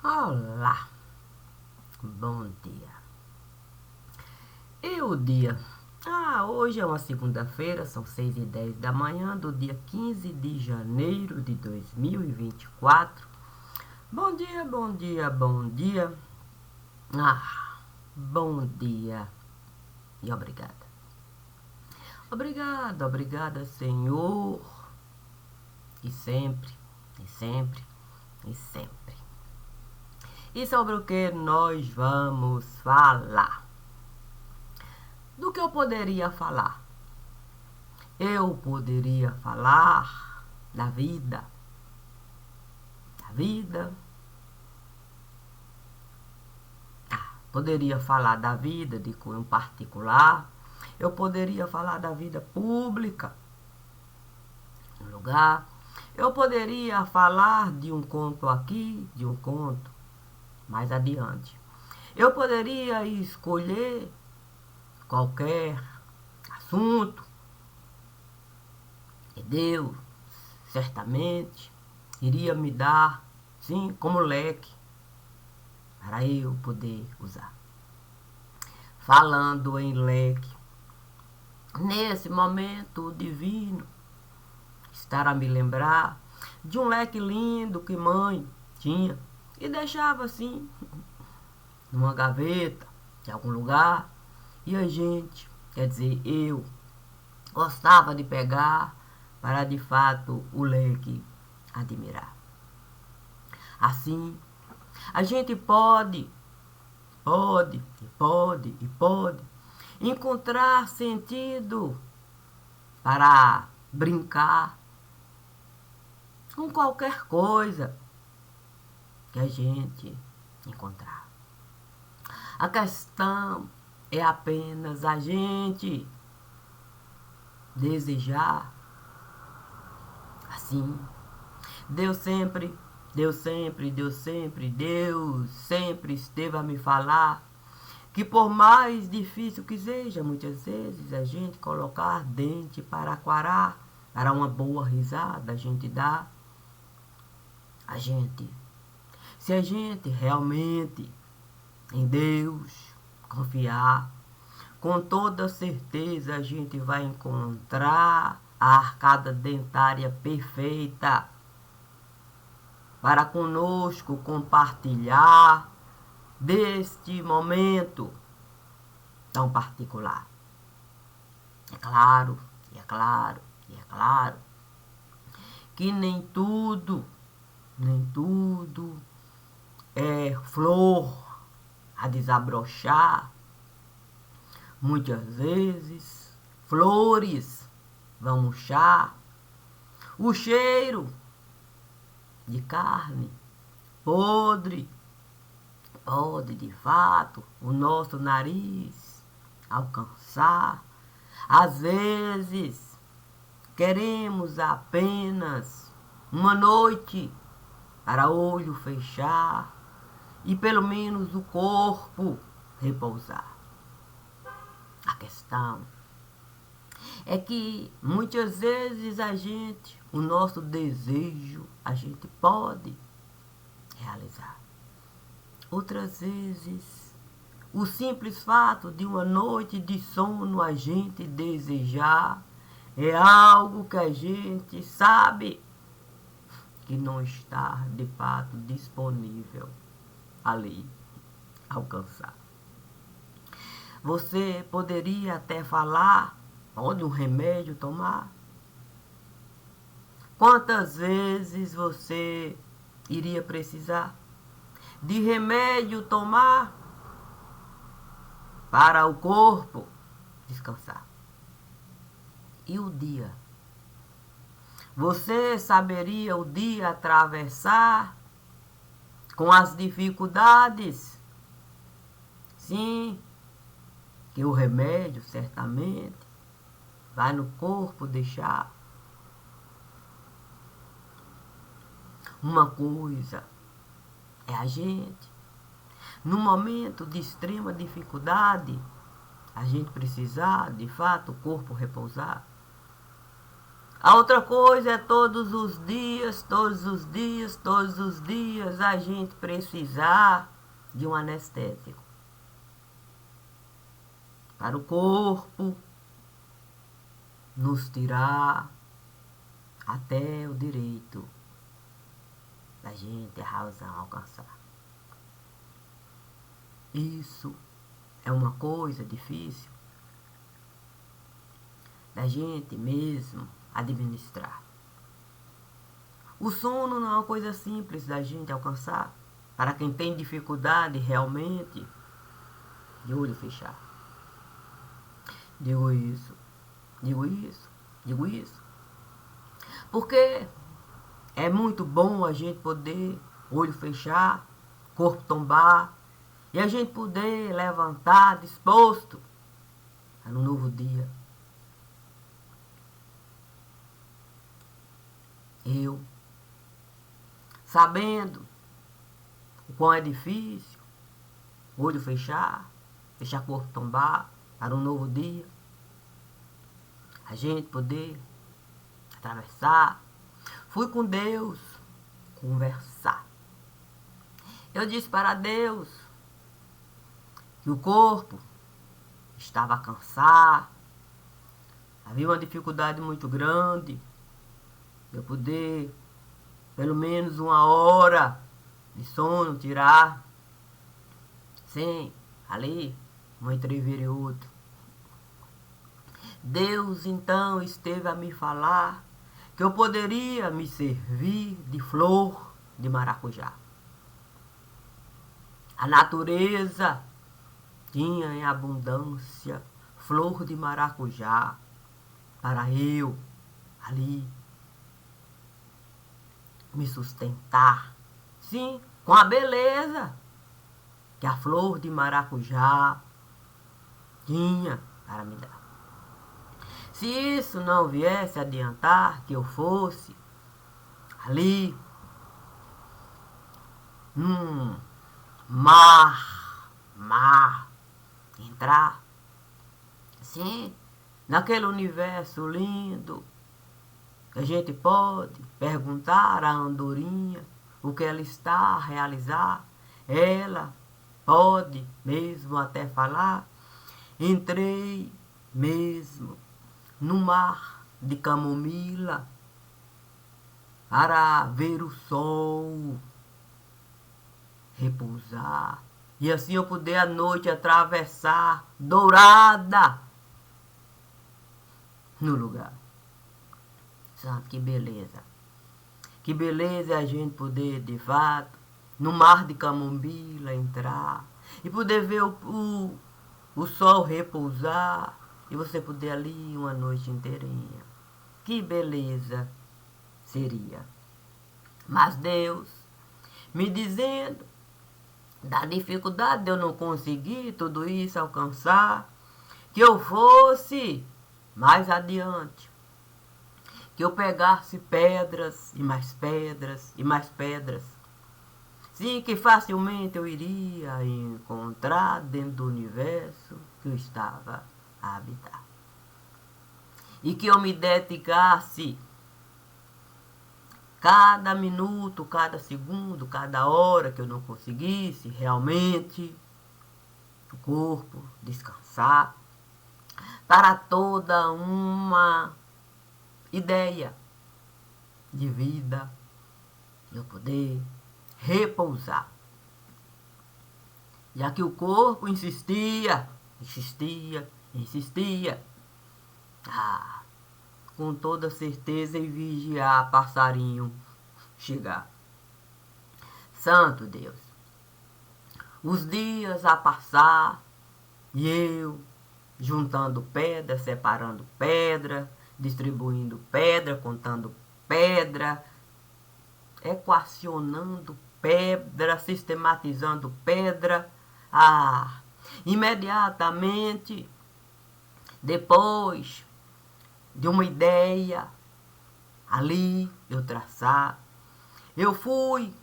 Olá, bom dia. E o dia? Hoje é uma segunda-feira, são 6h10 da manhã do dia 15 de janeiro de 2024. Bom dia, bom dia, bom dia. Bom dia e obrigada. Obrigada, Senhor. E sempre, e sempre, e sempre. E sobre o que nós vamos falar? Do que eu poderia falar? Eu poderia falar da vida. Da vida. Poderia falar da vida de cunho particular. Eu poderia falar da vida pública. No lugar. Eu poderia falar de um conto aqui, de um conto mais adiante. Eu poderia escolher qualquer assunto. E Deus, certamente, iria me dar, sim, como leque, para eu poder usar. Falando em leque, nesse momento o divino estará a me lembrar de um leque lindo que mãe tinha e deixava assim, numa gaveta de algum lugar, e a gente, quer dizer, eu, gostava de pegar para de fato o leque admirar. Assim, a gente pode encontrar sentido para brincar com qualquer coisa que a gente encontrar. A questão é apenas a gente desejar. Assim, Deus sempre esteve a me falar que por mais difícil que seja, muitas vezes a gente colocar dente para quarar, para uma boa risada a gente dá. Se a gente realmente em Deus confiar, com toda certeza a gente vai encontrar a arcada dentária perfeita para conosco compartilhar deste momento tão particular. É claro que nem tudo é flor a desabrochar. Muitas vezes flores vão murchar. O cheiro de carne podre pode de fato o nosso nariz alcançar. Às vezes queremos apenas uma noite para olho fechar e pelo menos o corpo repousar. A questão é que muitas vezes o nosso desejo, a gente pode realizar. Outras vezes, o simples fato de uma noite de sono a gente desejar é algo que a gente sabe que não está de fato disponível ali alcançar. Você poderia até falar, pode um remédio tomar? Quantas vezes você iria precisar de remédio tomar para o corpo descansar? E o dia? Você saberia o dia atravessar com as dificuldades? Sim, que o remédio certamente vai no corpo deixar. Uma coisa é a gente, no momento de extrema dificuldade, a gente precisar, de fato, o corpo repousar. A outra coisa é todos os dias, todos os dias, todos os dias a gente precisar de um anestésico para o corpo nos tirar até o direito da gente, a razão, alcançar. Isso é uma coisa difícil da gente mesmo administrar. O sono não é uma coisa simples da gente alcançar. Para quem tem dificuldade realmente, de olho fechado. Digo isso, digo isso, digo isso. Porque é muito bom a gente poder, olho fechar, corpo tombar, e a gente poder levantar disposto a um novo dia. Eu, sabendo o quão é difícil, olho fechar, deixar corpo tombar para um novo dia, a gente poder atravessar. Fui com Deus conversar. Eu disse para Deus que o corpo estava cansado, havia uma dificuldade muito grande de eu poder pelo menos 1 hora de sono tirar, sem ali um entrever e outro. Deus então esteve a me falar que eu poderia me servir de flor de maracujá. A natureza tinha em abundância flor de maracujá para eu ali me sustentar. Sim, com a beleza que a flor de maracujá tinha para me dar. Se isso não viesse a adiantar que eu fosse ali num mar, entrar, sim, naquele universo lindo, a gente pode perguntar à andorinha o que ela está a realizar. Ela pode mesmo até falar. Entrei mesmo no mar de camomila para ver o sol repousar. E assim eu poder à noite atravessar dourada no lugar. Santo, que beleza. Que beleza é a gente poder, de fato, no mar de camomila entrar e poder ver o sol repousar e você poder ali uma noite inteirinha. Que beleza seria. Mas Deus me dizendo da dificuldade de eu não conseguir tudo isso alcançar, que eu fosse mais adiante, que eu pegasse pedras e mais pedras e mais pedras. Sim, que facilmente eu iria encontrar dentro do universo que eu estava a habitar. E que eu me dedicasse cada minuto, cada segundo, cada hora que eu não conseguisse realmente o corpo descansar para toda uma ideia de vida, eu poder repousar. Já que o corpo insistia, com toda certeza em vigiar passarinho chegar. Santo Deus, os dias a passar e eu juntando pedra, separando pedra, distribuindo pedra, contando pedra, equacionando pedra, sistematizando pedra. Imediatamente depois de uma ideia ali eu traçar, eu fui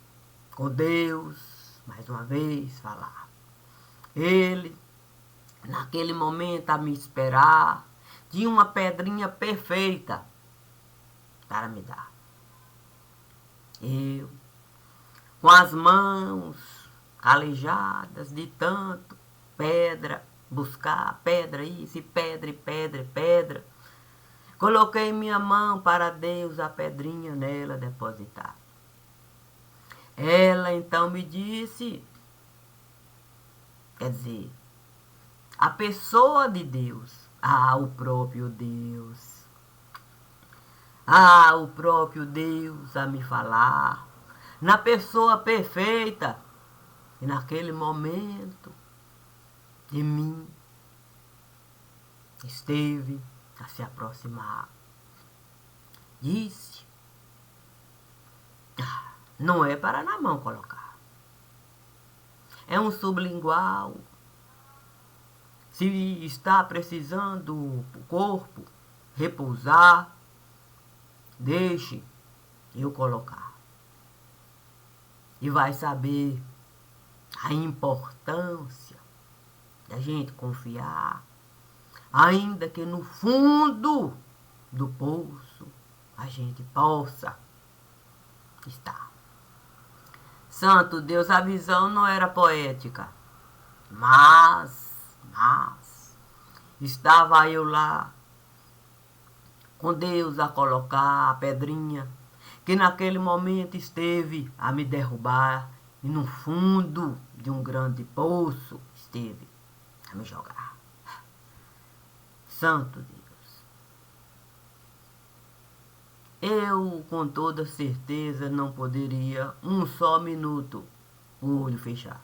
com Deus mais uma vez falar. Ele naquele momento a me esperar, tinha uma pedrinha perfeita para me dar. Eu, com as mãos calejadas de tanto pedra, buscar pedra isso e pedra, e pedra, e pedra, coloquei minha mão para Deus a pedrinha nela depositar. Ela então me disse, quer dizer, a pessoa de Deus, o próprio Deus, o próprio Deus a me falar, na pessoa perfeita, e naquele momento de mim esteve a se aproximar. Disse, não é para na mão colocar. É um sublingual. Se está precisando o corpo repousar, deixe eu colocar. E vai saber a importância da gente confiar, ainda que no fundo do poço a gente possa estar. Santo Deus, a visão não era poética, mas estava eu lá, com Deus a colocar a pedrinha, que naquele momento esteve a me derrubar, e no fundo de um grande poço esteve a me jogar. Santo Deus, eu com toda certeza não poderia um só minuto o olho fechar.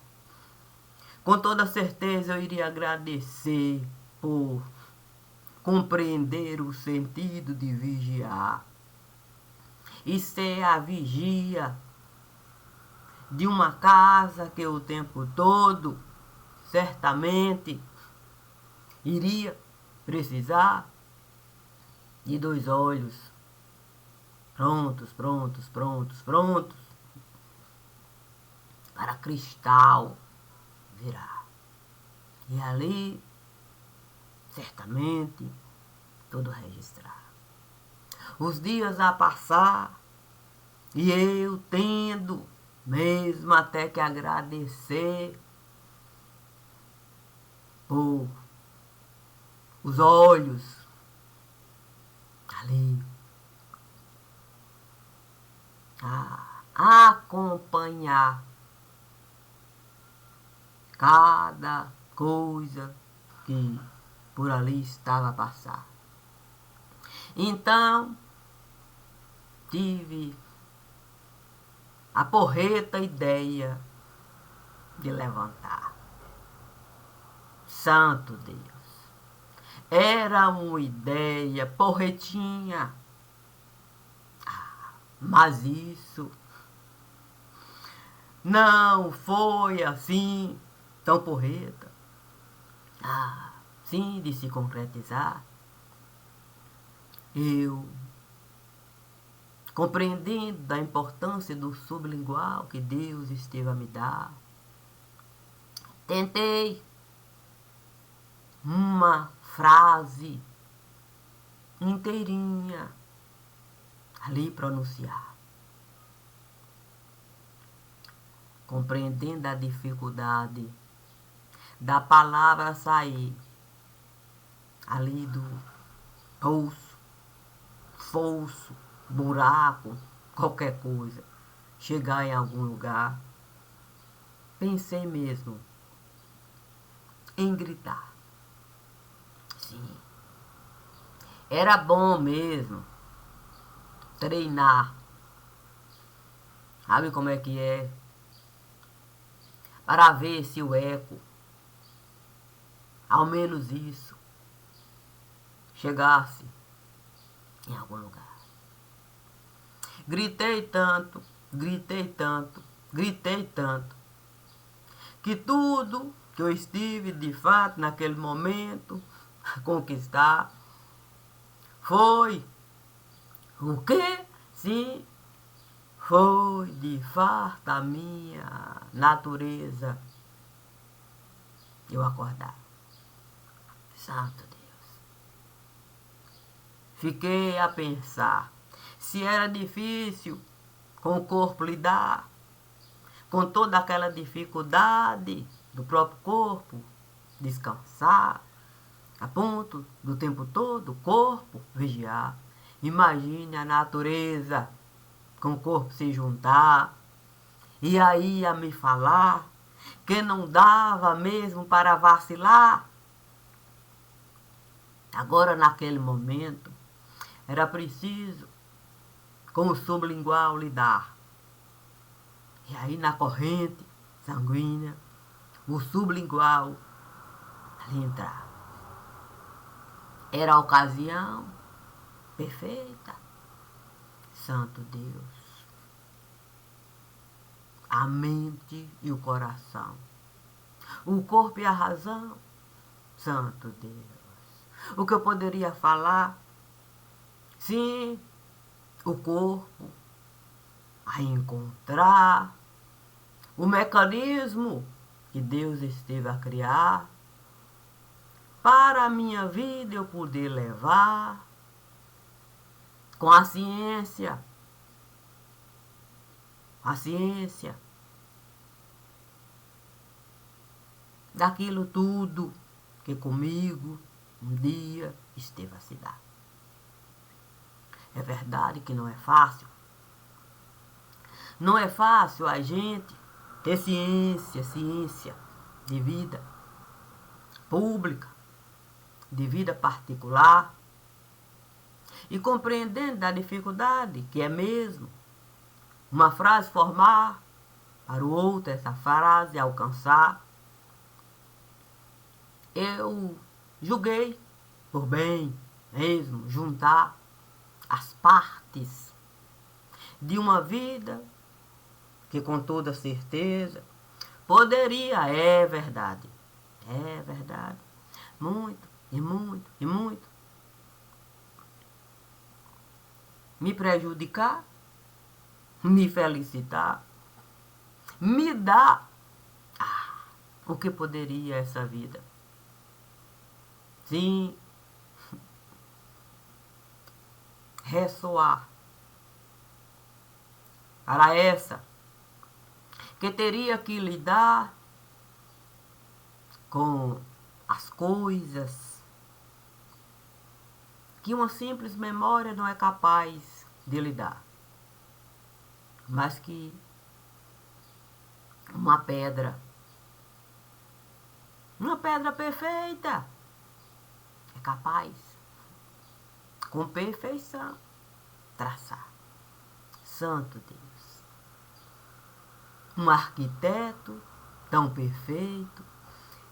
Com toda certeza eu iria agradecer por compreender o sentido de vigiar e ser a vigia de uma casa que o tempo todo certamente iria precisar de 2 olhos prontos para cristal virar. E ali, certamente, tudo registrar. Os dias a passar, e eu tendo mesmo até que agradecer por os olhos ali a acompanhar cada coisa que por ali estava a passar. Então, tive a porreta ideia de levantar. Santo Deus, era uma ideia porretinha, mas isso não foi assim tão porreta. Sim, de se concretizar. Eu, compreendendo a importância do sublingual que Deus esteve a me dar, tentei uma frase inteirinha ali pronunciar. Compreendendo a dificuldade da palavra sair ali do poço, fosso, buraco, qualquer coisa, chegar em algum lugar. Pensei mesmo em gritar. Sim, era bom mesmo treinar. Sabe como é que é? Para ver se o eco, ao menos isso, chegasse em algum lugar. Gritei tanto, que tudo que eu estive de fato naquele momento a conquistar foi o quê? Sim, foi de fato a minha natureza eu acordar. Santo Deus. Fiquei a pensar, Se era difícil com o corpo lidar, com toda aquela dificuldade do próprio corpo, descansar, a ponto do tempo todo o corpo vigiar. Imagine a natureza com o corpo se juntar, e aí a me falar que não dava mesmo para vacilar. Agora, naquele momento, era preciso com o sublingual lidar. E aí, na corrente sanguínea, o sublingual ali entrar. Era a ocasião perfeita. Santo Deus. A mente e o coração. O corpo e a razão. Santo Deus. O que eu poderia falar? Sim, o corpo a encontrar o mecanismo que Deus esteve a criar para a minha vida eu poder levar com a ciência daquilo tudo que comigo um dia esteve a se dar. É verdade que não é fácil. Não é fácil a gente ter ciência de vida pública, de vida particular, e compreendendo da dificuldade que é mesmo uma frase formar para o outro essa frase alcançar. Eu julguei por bem mesmo juntar as partes de uma vida que com toda certeza poderia, é verdade, muito e muito e muito me prejudicar, me felicitar, me dar o que poderia essa vida. Sim, ressoar para essa que teria que lidar com as coisas que uma simples memória não é capaz de lidar, mas que uma pedra perfeita é capaz, com perfeição, traçar. Santo Deus. Um arquiteto tão perfeito,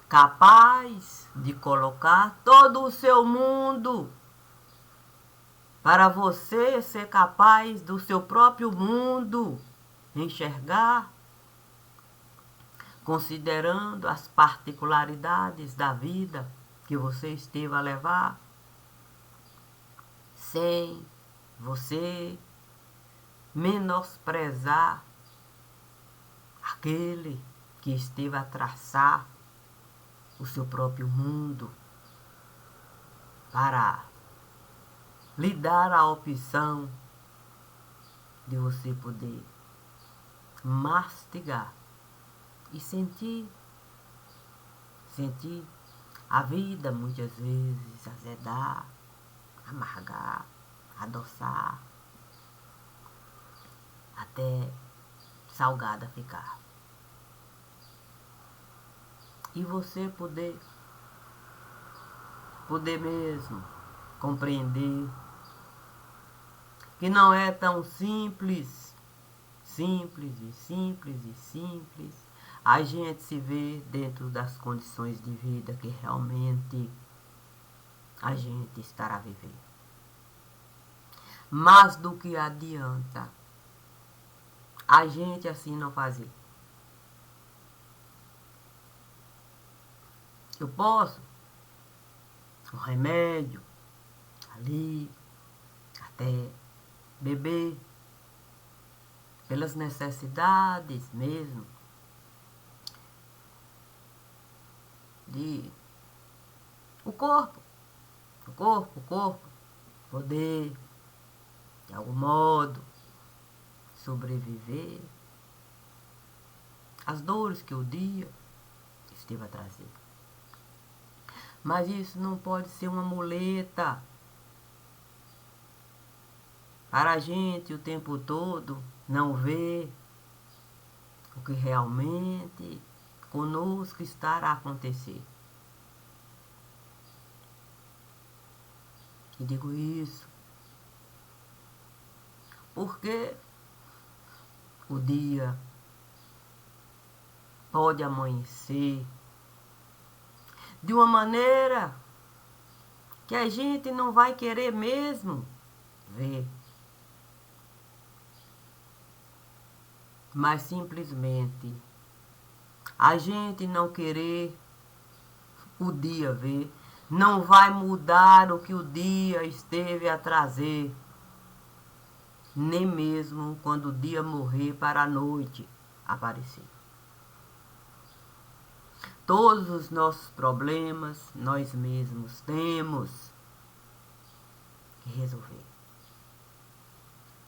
capaz de colocar todo o seu mundo para você ser capaz do seu próprio mundo enxergar, considerando as particularidades da vida que você esteve a levar, sem você menosprezar aquele que esteve a traçar o seu próprio mundo para lhe dar a opção de você poder mastigar e sentir a vida muitas vezes azedar, amargar, adoçar, até salgada ficar. E você poder mesmo compreender que não é tão simples a gente se ver dentro das condições de vida que realmente a gente estará a viver. Mas do que adianta a gente assim não fazer? Eu posso um remédio ali, até beber pelas necessidades mesmo de o corpo poder de algum modo, sobreviver às dores que o dia esteve a trazer. Mas isso não pode ser uma muleta para a gente o tempo todo não ver o que realmente conosco está a acontecer. E digo isso porque o dia pode amanhecer de uma maneira que a gente não vai querer mesmo ver, mas simplesmente a gente não querer o dia ver não vai mudar o que o dia esteve a trazer, nem mesmo quando o dia morrer para a noite aparecer. Todos os nossos problemas nós mesmos temos que resolver.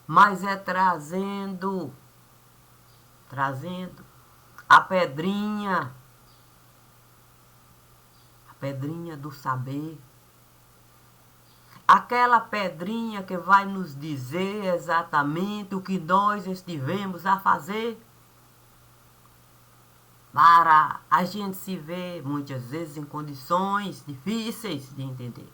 Mas é trazendo a pedrinha do saber. Aquela pedrinha que vai nos dizer exatamente o que nós estivemos a fazer. Para a gente se ver muitas vezes em condições difíceis de entender.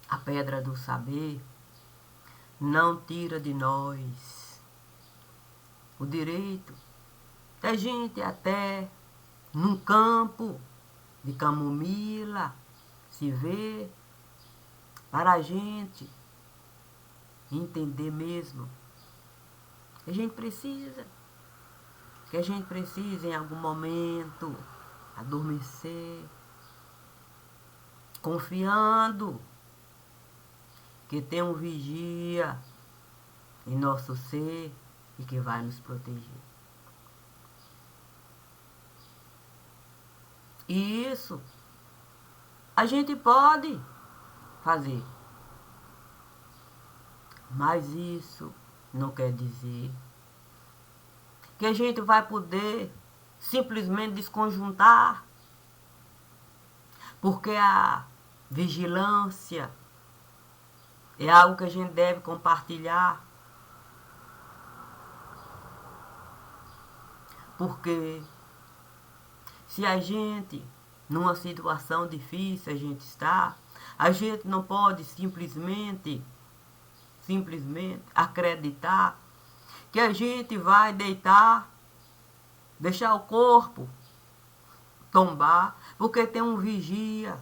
A pedra do saber não tira de nós o direito da gente até num campo de camomila se ver para a gente entender mesmo que a gente precisa em algum momento adormecer, confiando que tem um vigia em nosso ser e que vai nos proteger. E isso a gente pode fazer. Mas isso não quer dizer que a gente vai poder simplesmente desconjuntar, porque a vigilância é algo que a gente deve compartilhar. Porque se a gente, numa situação difícil, a gente está, a gente não pode simplesmente acreditar que a gente vai deitar, deixar o corpo tombar, porque tem um vigia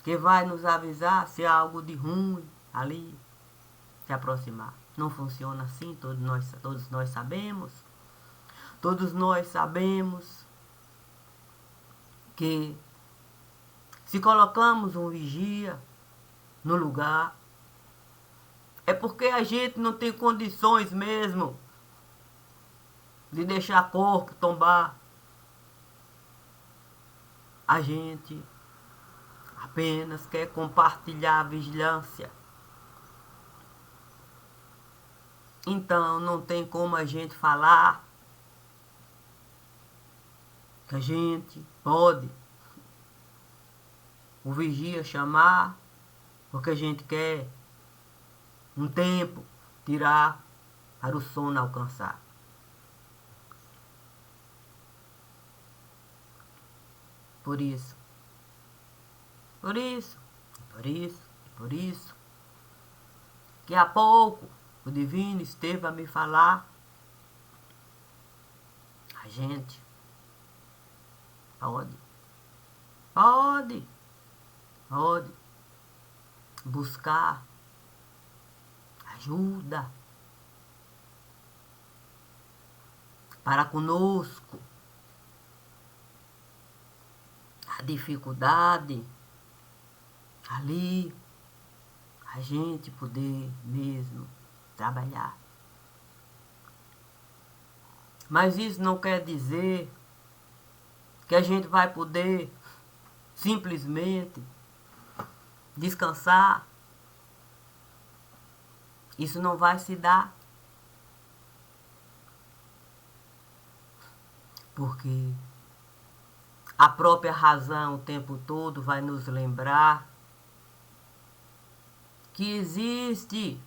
que vai nos avisar se há algo de ruim ali se aproximar. Não funciona assim, todos nós sabemos. Todos nós sabemos que se colocamos um vigia no lugar, é porque a gente não tem condições mesmo de deixar corpo tombar. A gente apenas quer compartilhar a vigilância. Então não tem como a gente falar que a gente pode o vigia chamar porque a gente quer um tempo tirar para o sono alcançar. Por isso, que há pouco o divino esteve a me falar, a gente pode buscar ajuda para conosco a dificuldade ali a gente poder mesmo trabalhar. Mas isso não quer dizer que a gente vai poder simplesmente descansar. Isso não vai se dar. Porque a própria razão o tempo todo vai nos lembrar que existe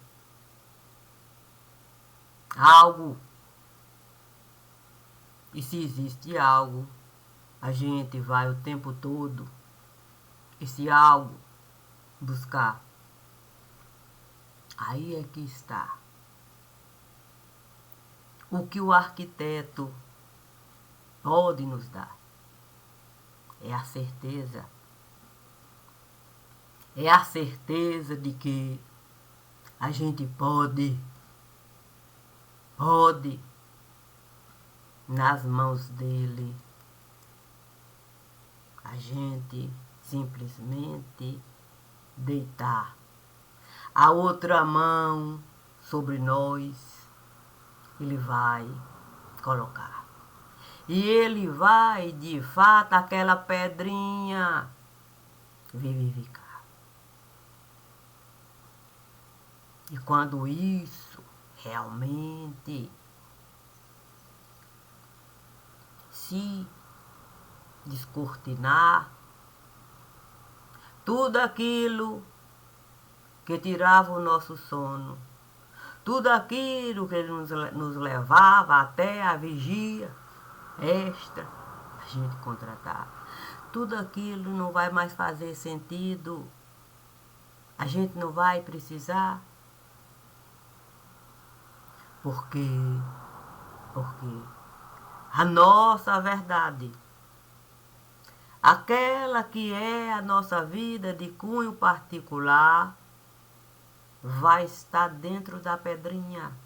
algo. E se existe algo, a gente vai o tempo todo esse algo buscar. Aí é que está. O que o arquiteto pode nos dar é a certeza. É a certeza de que a gente pode, nas mãos dele, a gente simplesmente deitar a outra mão sobre nós, ele vai colocar. E ele vai, de fato, aquela pedrinha vivificar. E quando isso realmente se descortinar, tudo aquilo que tirava o nosso sono, tudo aquilo que nos levava até a vigia extra, a gente contratava. Tudo aquilo não vai mais fazer sentido. A gente não vai precisar. Porque a nossa verdade, aquela que é a nossa vida de cunho particular, vai estar dentro da pedrinha.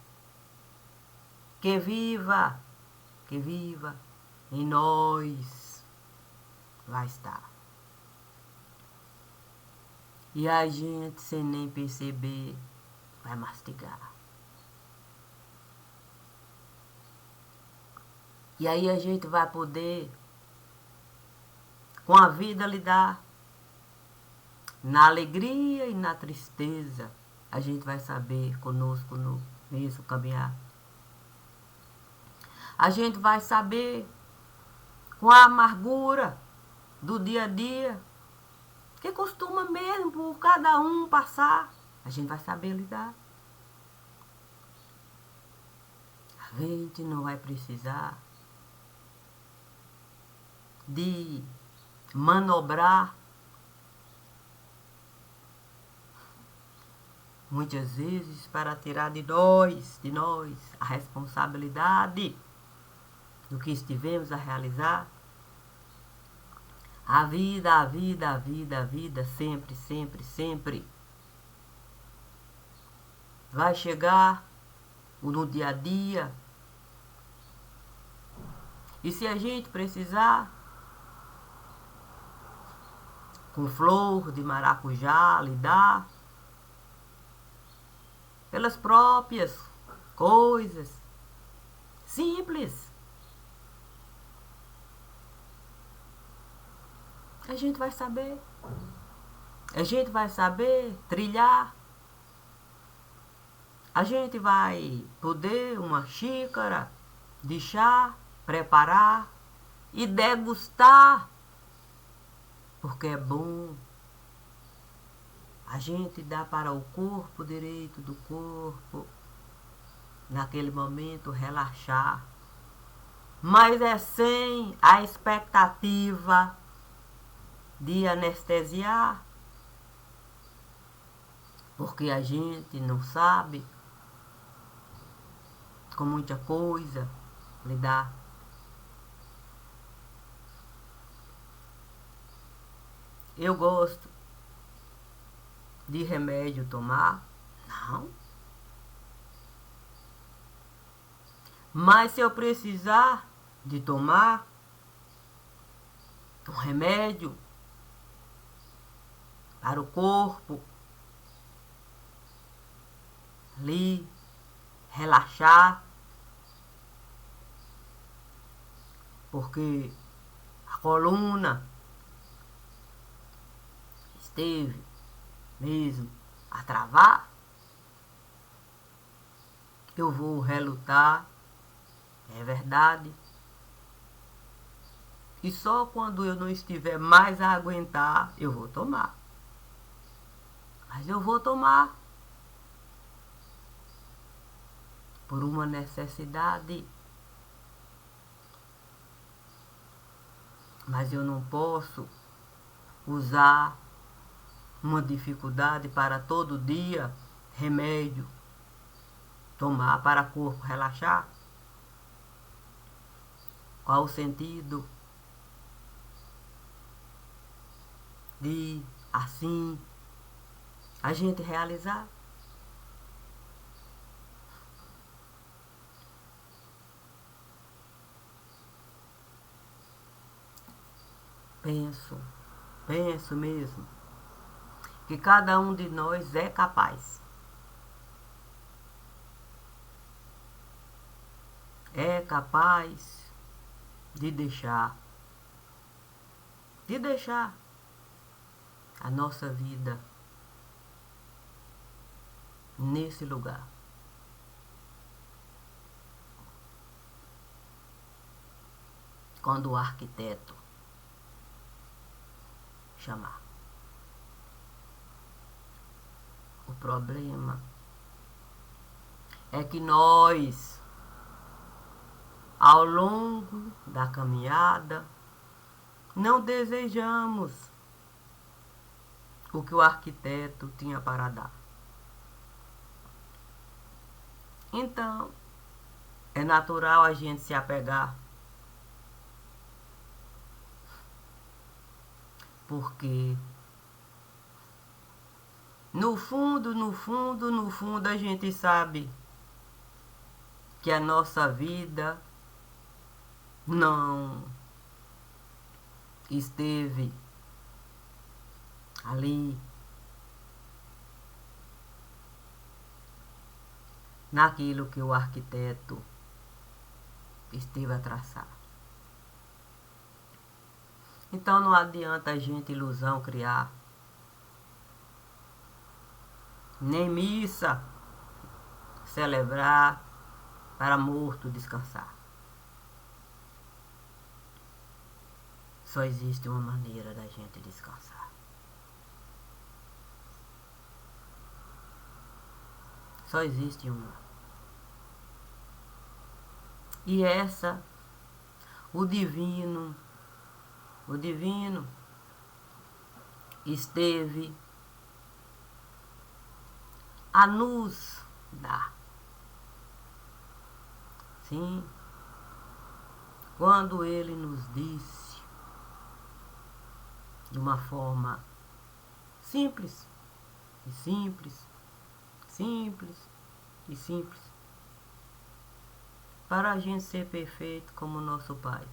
Que viva em nós vai estar. E a gente, sem nem perceber, vai mastigar. E aí a gente vai poder, com a vida, lidar. Na alegria e na tristeza, a gente vai saber conosco no mesmo caminhar. A gente vai saber com a amargura do dia a dia, que costuma mesmo por cada um passar. A gente vai saber lidar. A gente não vai precisar de manobrar muitas vezes para tirar de nós a responsabilidade do que estivemos a realizar. A vida, sempre vai chegar no dia a dia. E se a gente precisar, com flor de maracujá, lidar pelas próprias coisas simples, a gente vai saber. A gente vai saber trilhar. A gente vai poder uma xícara de chá, preparar e degustar, porque é bom. A gente dá para o corpo direito do corpo, naquele momento, relaxar. Mas é sem a expectativa de anestesiar, porque a gente não sabe com muita coisa lidar. Eu gosto de remédio tomar? Não. Mas se eu precisar de tomar um remédio para o corpo, ali, relaxar, porque a coluna esteve mesmo a travar, eu vou relutar, é verdade. E só quando eu não estiver mais a aguentar, eu vou tomar. Mas eu vou tomar por uma necessidade. Mas eu não posso usar uma dificuldade para todo dia remédio tomar para o corpo relaxar. Qual o sentido de assim a gente realizar? Penso mesmo que cada um de nós é capaz. É capaz de deixar a nossa vida nesse lugar. Quando o arquiteto chamar. O problema é que nós, ao longo da caminhada, não desejamos o que o arquiteto tinha para dar. Então, é natural a gente se apegar, porque no fundo a gente sabe que a nossa vida não esteve ali naquilo que o arquiteto esteve a traçar. Então não adianta a gente ilusão criar, nem missa celebrar para morto descansar. Só existe uma maneira da gente descansar. Só existe uma. E essa, o divino esteve a nos dar. Sim, quando ele nos disse de uma forma simples, para a gente ser perfeito como nosso Pai.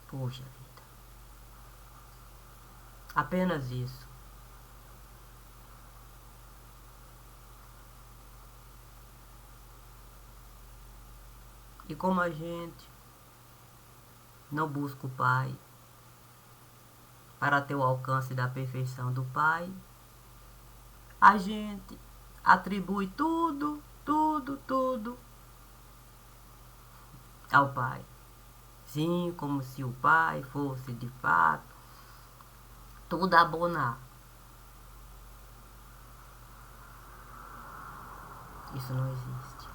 Poxa vida. Apenas isso. E como a gente não busca o Pai para ter o alcance da perfeição do Pai, a gente atribui tudo ao Pai. Sim, como se o Pai fosse de fato tudo abonar. Isso não existe.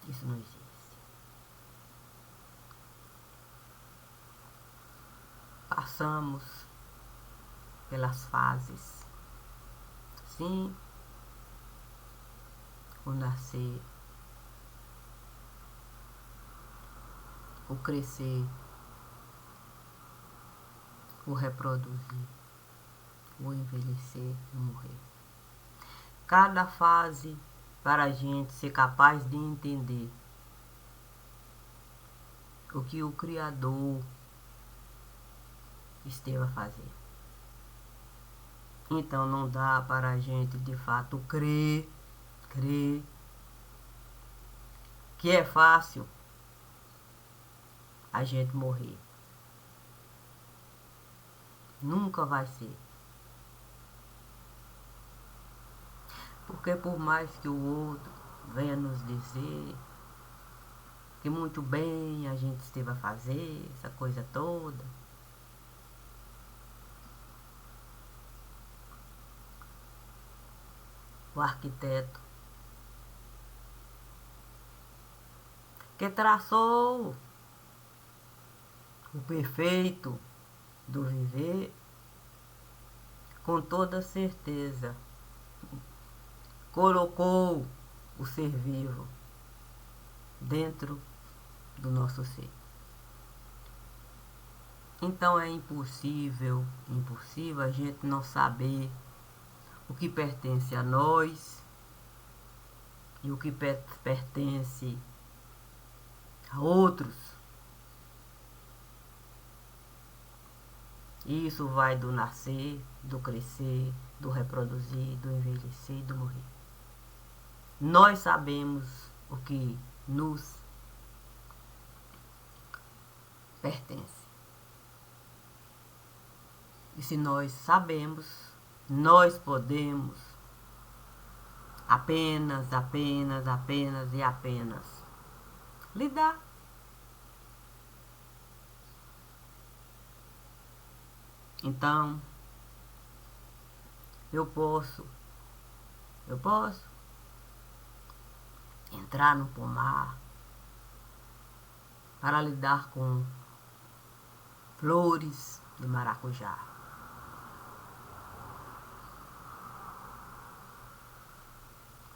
Isso não existe. Passamos pelas fases. Sim, o nascer, o crescer, o reproduzir, o envelhecer e morrer. Cada fase para a gente ser capaz de entender o que o Criador esteve a fazer. Então não dá para a gente de fato crer que é fácil a gente morrer. Nunca vai ser. Porque por mais que o outro venha nos dizer que muito bem a gente esteve a fazer, essa coisa toda, o arquiteto que traçou o perfeito do viver, com toda certeza colocou o ser vivo dentro do nosso ser. Então é impossível a gente não saber o que pertence a nós e o que pertence a outros. E isso vai do nascer, do crescer, do reproduzir, do envelhecer e do morrer. Nós sabemos o que nos pertence. E se nós sabemos, nós podemos apenas lidar. Então, eu posso entrar no pomar para lidar com flores de maracujá.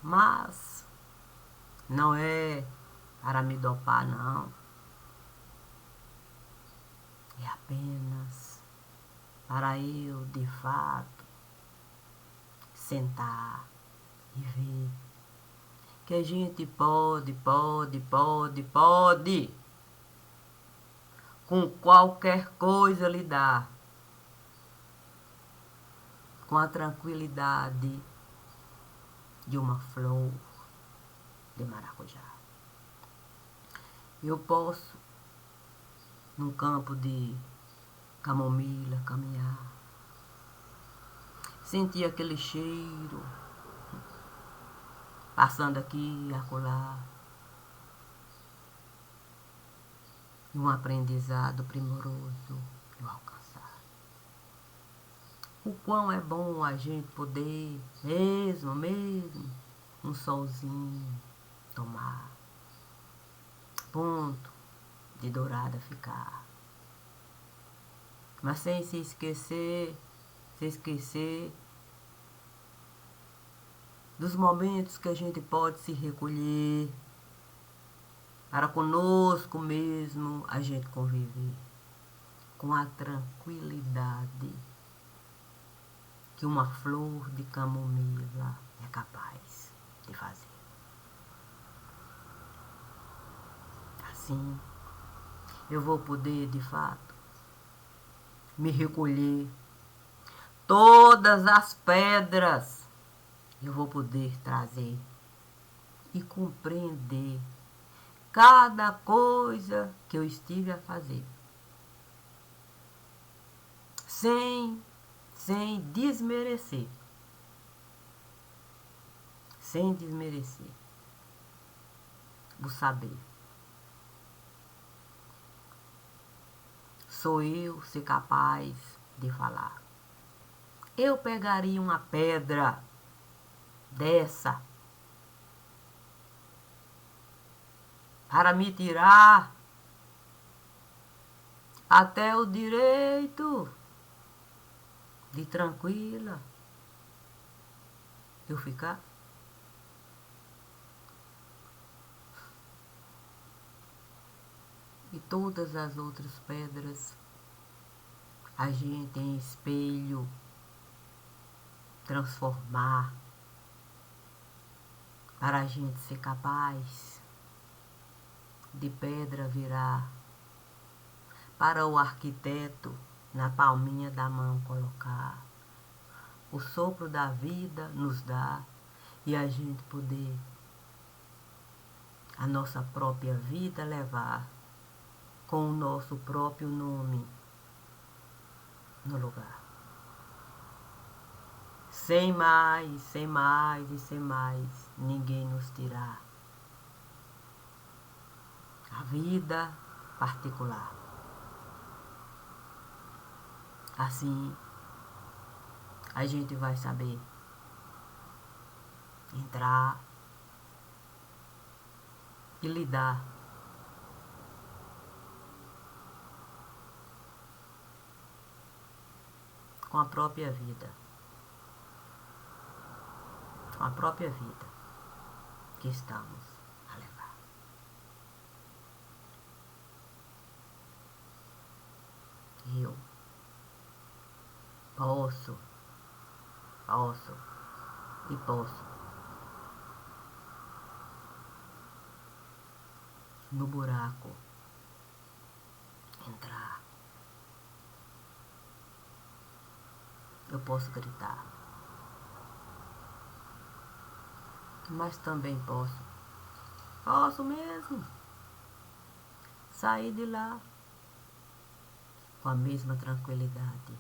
Mas não é para me dopar, não. É apenas para eu, de fato, sentar e ver que a gente pode, com qualquer coisa lidar, com a tranquilidade de uma flor de maracujá. Eu posso, num campo de camomila, caminhar, sentir aquele cheiro passando aqui e acolá, e um aprendizado primoroso eu alcançar. O quão é bom a gente poder, mesmo, um solzinho tomar, ponto de dourada ficar. Mas sem se esquecer dos momentos que a gente pode se recolher para conosco mesmo a gente conviver com a tranquilidade que uma flor de camomila é capaz de fazer. Assim, eu vou poder, de fato, me recolher. Todas as pedras eu vou poder trazer e compreender cada coisa que eu estive a fazer, sem desmerecer, o saber. Sou eu ser capaz de falar. Eu pegaria uma pedra dessa para me tirar até o direito de tranquila eu ficar. E todas as outras pedras a gente em espelho transformar para a gente ser capaz de pedra virar, para o arquiteto na palminha da mão colocar, o sopro da vida nos dá e a gente poder a nossa própria vida levar com o nosso próprio nome no lugar. Sem mais, sem mais e sem mais, ninguém nos tirar a vida particular. Assim, a gente vai saber entrar e lidar com a própria vida. Com a própria vida que estamos a levar. Eu posso e posso no buraco entrar. Eu posso gritar, mas também posso mesmo sair de lá com a mesma tranquilidade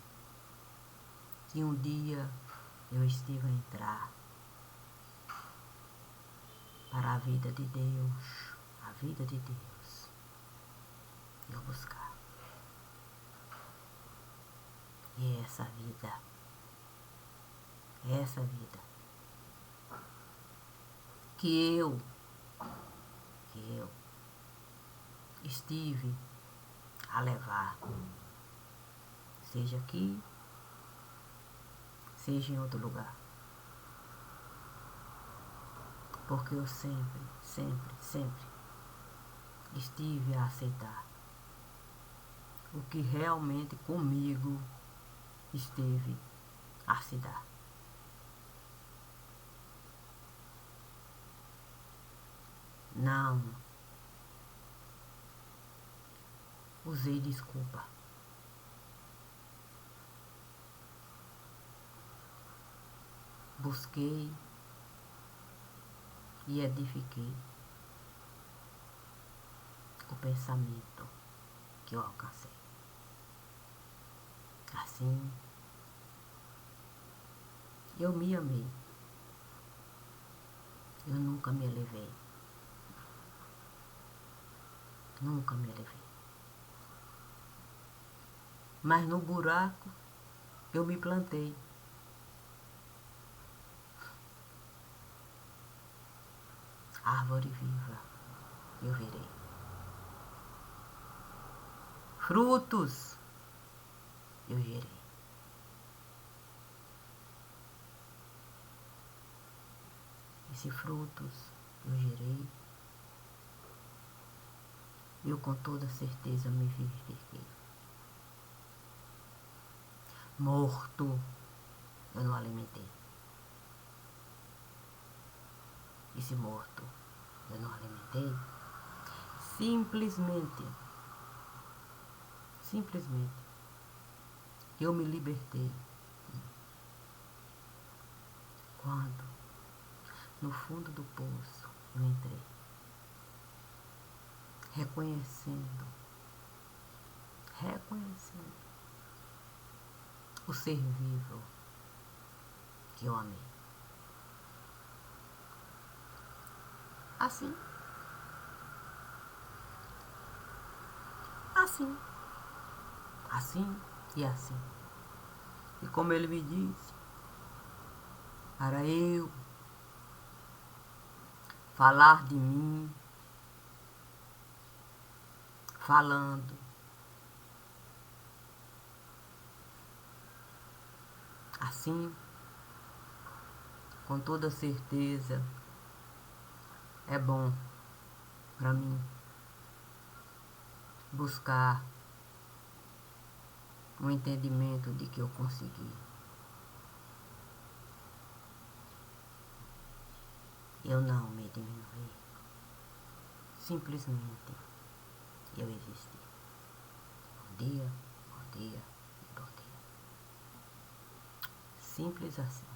que um dia eu estive a entrar para a vida de Deus, a vida de Deus, e eu buscar. E essa vida que eu estive a levar, seja aqui, seja em outro lugar. Porque eu sempre estive a aceitar o que realmente comigo esteve a se dar. Não usei desculpa. Busquei e edifiquei o pensamento que eu alcancei. Assim, eu me amei. Eu nunca me elevei. Nunca me elevei. Mas no buraco eu me plantei. Árvore viva eu virei. Frutos eu gerei. E se frutos eu gerei, eu com toda certeza me vivifiquei. Morto eu não alimentei. E se morto eu não alimentei, simplesmente eu me libertei quando no fundo do poço eu entrei, reconhecendo o ser vivo que eu amei. Assim e assim. E como ele me disse, para eu falar de mim, falando assim, com toda certeza, é bom para mim buscar um entendimento de que eu consegui. Eu não me diminuí. Simplesmente eu existi. Bom dia e bom dia. Simples assim.